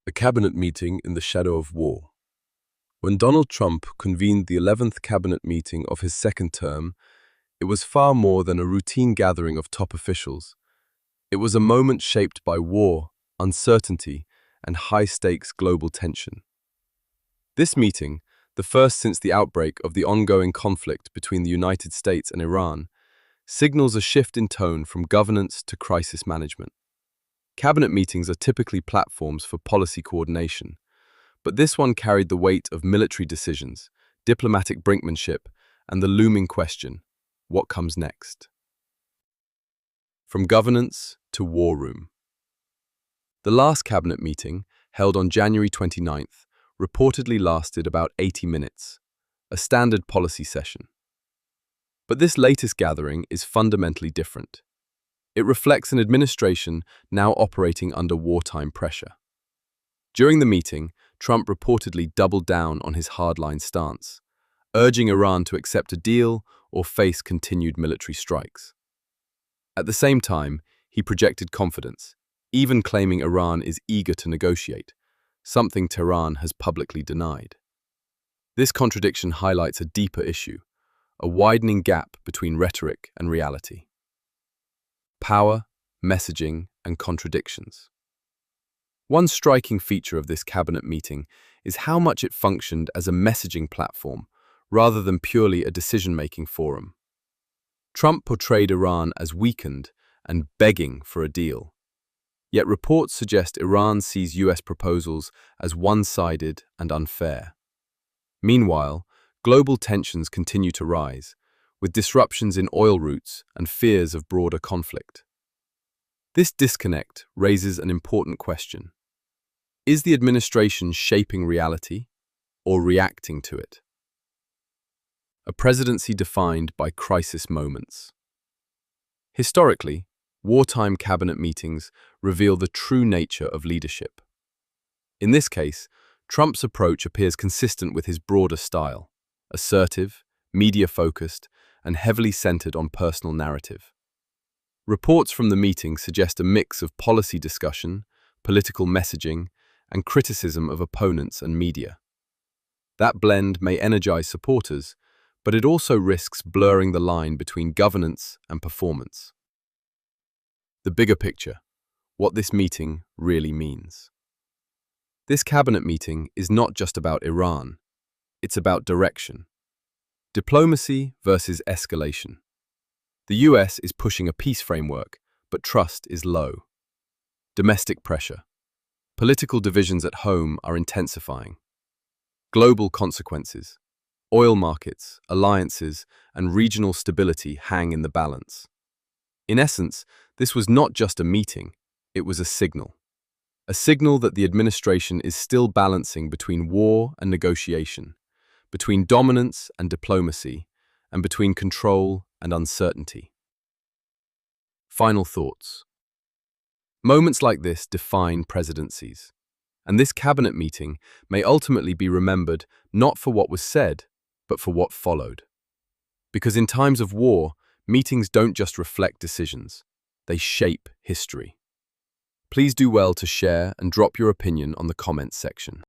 A cabinet meeting in the shadow of war. When Donald Trump convened the 11th cabinet meeting of his second term, it was far more than a routine gathering of top officials. It was a moment shaped by war, uncertainty, and high-stakes global tension. This meeting, the first since the outbreak of the ongoing conflict between the United States and Iran, signals a shift in tone from governance to crisis management. Cabinet meetings are typically platforms for policy coordination, but this one carried the weight of military decisions, diplomatic brinkmanship, and the looming question, what comes next? From governance to war room. The last cabinet meeting, held on January 29th, reportedly lasted about 80 minutes, a standard policy session. But this latest gathering is fundamentally different. It reflects an administration now operating under wartime pressure. During the meeting, Trump reportedly doubled down on his hardline stance, urging Iran to accept a deal or face continued military strikes. At the same time, he projected confidence, even claiming Iran is eager to negotiate, something Tehran has publicly denied. This contradiction highlights a deeper issue, a widening gap between rhetoric and reality. Power, messaging, and contradictions. One striking feature of this cabinet meeting is how much it functioned as a messaging platform rather than purely a decision-making forum. Trump portrayed Iran as weakened and begging for a deal. Yet reports suggest Iran sees US proposals as one-sided and unfair. Meanwhile, global tensions continue to rise, with disruptions in oil routes and fears of broader conflict. This disconnect raises an important question. Is the administration shaping reality or reacting to it? A presidency defined by crisis moments. Historically, wartime cabinet meetings reveal the true nature of leadership. In this case, Trump's approach appears consistent with his broader style, assertive, media-focused, and heavily centered on personal narrative. Reports from the meeting suggest a mix of policy discussion, political messaging, and criticism of opponents and media. That blend may energize supporters, but it also risks blurring the line between governance and performance. The bigger picture, what this meeting really means. This cabinet meeting is not just about Iran, it's about direction. Diplomacy versus escalation. The US is pushing a peace framework, but trust is low. Domestic pressure. Political divisions at home are intensifying. Global consequences. Oil markets, alliances, and regional stability hang in the balance. In essence, this was not just a meeting, it was a signal. A signal that the administration is still balancing between war and negotiation, between dominance and diplomacy, and between control and uncertainty. Final thoughts. Moments like this define presidencies, and this cabinet meeting may ultimately be remembered not for what was said, but for what followed. Because in times of war, meetings don't just reflect decisions, they shape history. Please do well to share and drop your opinion on the comments section.